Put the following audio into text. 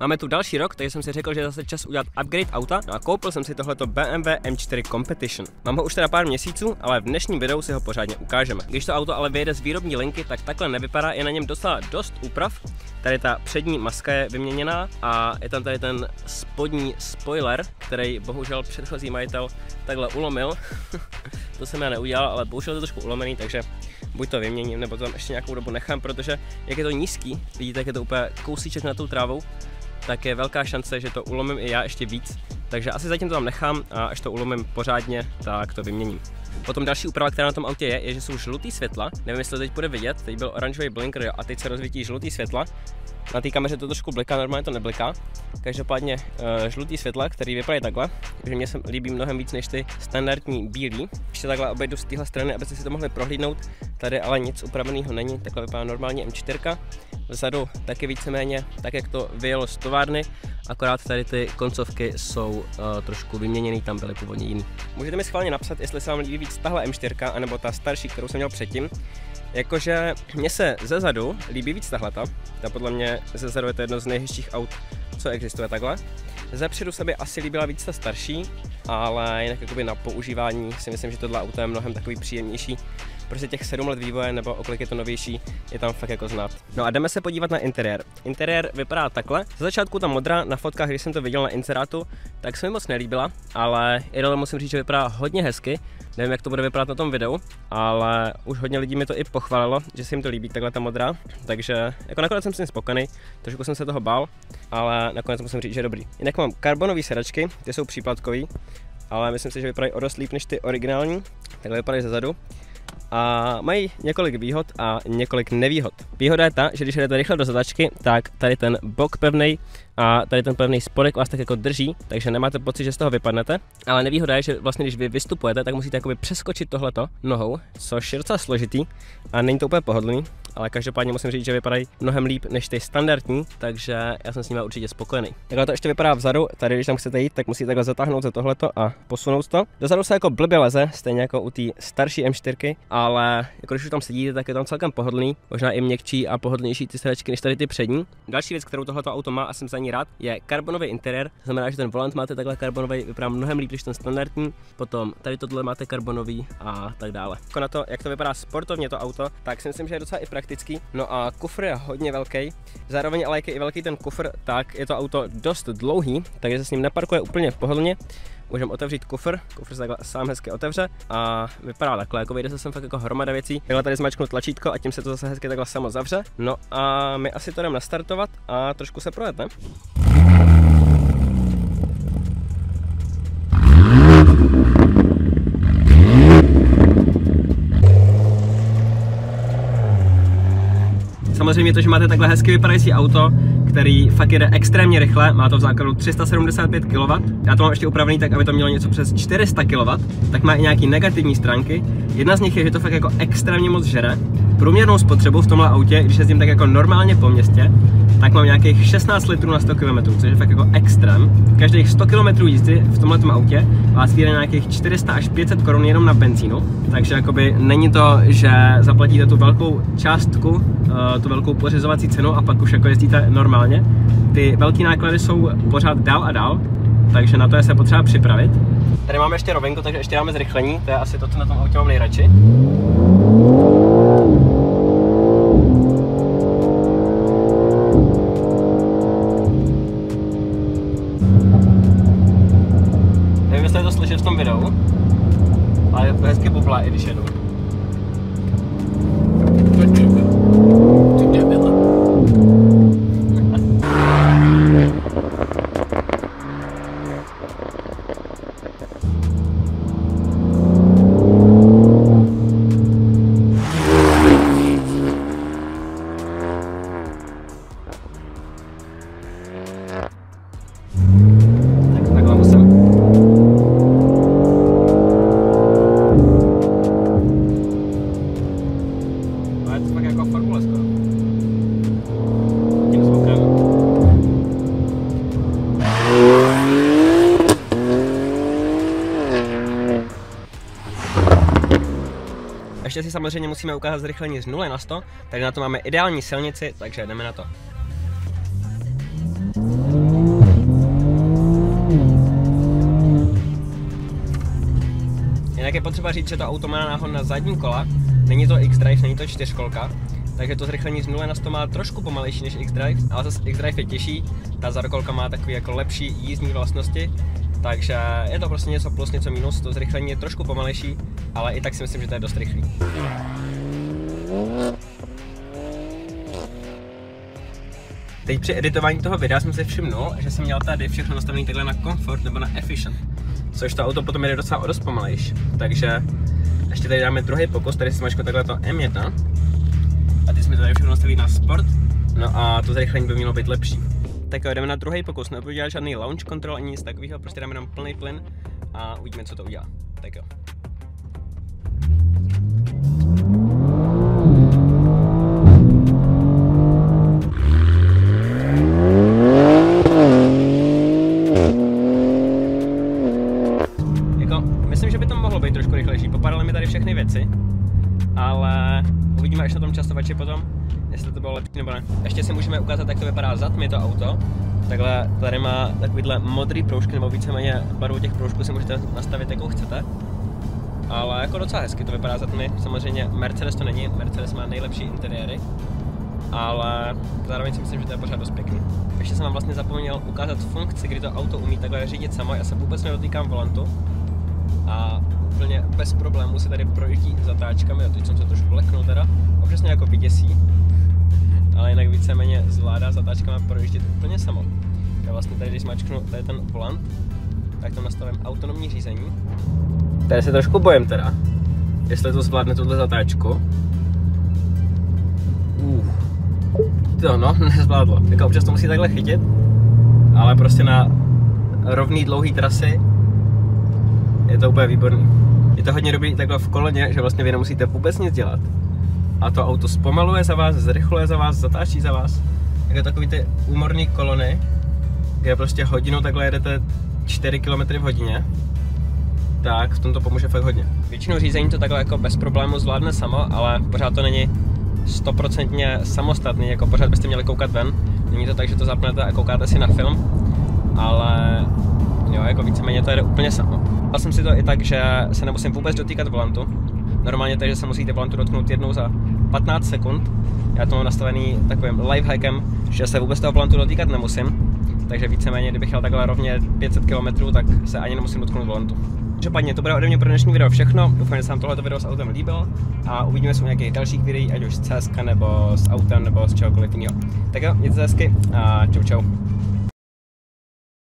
Máme tu další rok, takže jsem si řekl, že je zase čas udělat upgrade auta, no a koupil jsem si tohleto BMW M4 Competition. Mám ho už teda pár měsíců, ale v dnešním videu si ho pořádně ukážeme. Když to auto ale vyjede z výrobní linky, tak takhle nevypadá, je na něm docela dost úprav. Tady ta přední maska je vyměněná a je tam tady ten spodní spoiler, který bohužel předchozí majitel takhle ulomil. To jsem já neudělal, ale bohužel je to trošku ulomený, takže buď to vyměním, nebo to tam ještě nějakou dobu nechám, protože jak je to nízký, vidíte, jak je to úplně kousíček nad tou trávou, tak je velká šance, že to ulomím i já ještě víc. Takže asi zatím to tam nechám a až to ulomím pořádně, tak to vyměním. Potom další úprava, která na tom autě je, že jsou žlutý světla. Nevím, jestli to teď bude vidět, teď byl oranžový blinker a teď se rozsvítí žlutý světla. Na té kameře to trošku bliká, normálně to nebliká. Každopádně žlutý světla, který vypadají takhle, takže mně se líbí mnohem víc než ty standardní bílý. Ještě takhle obejdu z téhle strany, abyste si to mohli prohlídnout. Tady ale nic upraveného není, takhle vypadá normálně M4. Vzadu taky víceméně tak, jak to vyjelo z továrny, akorát tady ty koncovky jsou trošku vyměněný, tam byly původně jiný. Můžete mi schválně napsat, jestli se vám líbí víc tahle M4, anebo ta starší, kterou jsem měl předtím. Jakože mně se zezadu líbí víc tahleta, ta podle mě zezadu je to jedno z nejhezčích aut, co existuje takhle. Zepředu se by asi líbila víc ta starší, ale jinak jakoby na používání si myslím, že tohle auto je mnohem takový příjemnější. Prostě těch 7 let vývoje, nebo o kolik je to novější, je tam fakt jako znát. No a jdeme se podívat na interiér. Interiér vypadá takhle. Za začátku ta modra na fotkách, když jsem to viděl na inzerátu, tak se mi moc nelíbila, ale ideálně musím říct, že vypadá hodně hezky. Nevím, jak to bude vypadat na tom videu, ale už hodně lidí mi to i pochválilo, že se jim to líbí, takhle ta modra. Takže jako nakonec jsem s tím spokojený, trošku jsem se toho bál, ale nakonec musím říct, že je dobrý. Jinak mám karbonové sedačky, ty jsou příplatkový, ale myslím si, že vypadají o dost líp než ty originální. Takhle vypadají zezadu. A mají několik výhod a několik nevýhod. Výhoda je ta, že když jdete rychle do zadačky, tak tady ten bok pevnej a tady ten pevný spodek vás tak jako drží, takže nemáte pocit, že z toho vypadnete. Ale nevýhoda je, že vlastně když vy vystupujete, tak musíte jakoby přeskočit tohleto nohou, což je docela složitý a není to úplně pohodlný, ale každopádně musím říct, že vypadají mnohem líp než ty standardní, takže já jsem s nimi určitě spokojený. Takhle to ještě vypadá vzadu, tady když tam chcete jít, tak musíte takhle zatáhnout za tohleto a posunout to. Dozadu se jako blbě leze, stejně jako u té starší M4, ale jako když už tam sedíte, tak je tam celkem pohodlný, možná i měkčí a pohodlnější ty sedačky než tady ty přední. Další věc, kterou tohleto auto má a jsem za ní rád, je karbonový interiér. To znamená, že ten volant máte takhle karbonový, vypadá mnohem líp než ten standardní. Potom tady tohle máte karbonový a tak dále. Jako na to, jak to vypadá sportovně to auto, tak si myslím, že je docela i praktický. No a kufr je hodně velký. Zároveň ale jak je i velký ten kufr, tak je to auto dost dlouhý, takže se s ním neparkuje úplně pohodlně. Můžeme otevřít kufr se takhle sám hezky otevře a vypadá takhle, jako vyjde se sem fakt jako hromada věcí. Takhle tady zmačknu tlačítko a tím se to zase hezky takhle samo zavře. No a my asi to jdeme nastartovat a trošku se projet, ne? Samozřejmě to, že máte takhle hezky vypadající auto, který fakt jede extrémně rychle, má to v základu 375 kW. Já to mám ještě upravený tak, aby to mělo něco přes 400 kW, tak má i nějaký negativní stránky. Jedna z nich je, že to fakt jako extrémně moc žere. Průměrnou spotřebu v tomhle autě, když jezdím tak jako normálně po městě, tak mám nějakých 16 litrů na 100 km, což je fakt jako extrém. Každých 100 km jízdy v tomhletom autě vás vyjde nějakých 400 až 500 korun jenom na benzínu. Takže jakoby není to, že zaplatíte tu velkou částku, tu velkou pořizovací cenu a pak už jako jezdíte normálně. Ty velké náklady jsou pořád dál a dál, takže na to je se potřeba připravit. Tady máme ještě rovinku, takže ještě dáme zrychlení, to je asi to, co na tom autě mám nejradši. Nevím, jestli je to slyšet v tom videu, ale to hezky bublá, i když jedu. Ještě si samozřejmě musíme ukázat zrychlení z 0 na 100, takže na to máme ideální silnici, takže jdeme na to. potřeba říct, že to auto má náhod na zadní kola, není to X-Drive, není to 4kolka, takže to zrychlení z 0 na 100 má trošku pomalejší než X-Drive, ale zase X-Drive je těžší, ta zadokolka má takový jako lepší jízdní vlastnosti, takže je to prostě něco plus, něco minus, to zrychlení je trošku pomalejší, ale i tak si myslím, že to je dost rychlý. Teď při editování toho videa jsem si všimnul, že jsem měl tady všechno nastavené takhle na comfort nebo na efficient, což to auto potom jede docela o dost pomalejš, takže ještě tady dáme druhý pokus, tady si mačko takhle to M1 a ty jsme tady všechno nastavili na sport, no a to zrychlení by mělo být lepší. Tak jo, jdeme na druhý pokus, nebudu dělat žádný launch control ani nic takového, prostě dáme jenom plný plyn a uvidíme, co to udělá. Tak jo. Myslím, že by to mohlo být trošku rychlejší, popadaly mi tady všechny věci, ale uvidíme až na tom časovači potom, jestli to bylo lepší nebo ne. Ještě si můžeme ukázat, jak to vypadá zadmi to auto. Takhle tady má takovýhle modrý proužky, nebo víceméně barvu těch proužků si můžete nastavit, jakou chcete. Ale jako docela hezky to vypadá zadmi, samozřejmě Mercedes to není, Mercedes má nejlepší interiéry, ale zároveň si myslím, že to je pořád dost pěkný. Ještě jsem vám vlastně zapomněl ukázat funkci, kdy to auto umí takhle řídit samo, já se vůbec nedotýkám volantu. A úplně bez problémů se tady projíždí zatáčkami, a teď jsem se trošku leknul teda, občas mě jako vyděsí, ale jinak víceméně zvládá zatáčkama projíždět úplně samo. Já vlastně tady, když zmačknu tady ten volant, tak tam nastavím autonomní řízení. Tady se trošku bojím teda, jestli to zvládne tuhle zatáčku. To no, nezvládlo. Tak občas to musí takhle chytit, ale prostě na rovný dlouhý trasy je to úplně výborný. Je to hodně dobrý takhle v koloně, že vlastně vy nemusíte vůbec nic dělat. A to auto zpomaluje za vás, zrychluje za vás, zatáčí za vás. Jako takový ty úmorný kolony, kde prostě hodinu takhle jedete 4 km v hodině, tak v tom to pomůže fakt hodně. Většinu řízení to takhle jako bez problému zvládne samo, ale pořád to není 100% samostatný, jako pořád byste měli koukat ven. Není to tak, že to zapnete a koukáte si na film, ale jo, jako víceméně to jede úplně samo. Dal jsem si to i tak, že se nemusím vůbec dotýkat volantu. Normálně takže se musíte volantu dotknout jednou za 15 sekund. Já to mám nastavený takovým lifehackem, že se vůbec toho volantu dotýkat nemusím. Takže víceméně, kdybych jel takhle rovně 500 km, tak se ani nemusím dotknout volantu. Každopádně to bude ode mě pro dnešní video všechno. Doufám, že se vám tohleto video s autem líbilo a uvidíme se u nějakých dalších videí, ať už z CSka nebo s autem nebo z čehokoliv jiného. Tak jo, mějte se hezky a čau čau.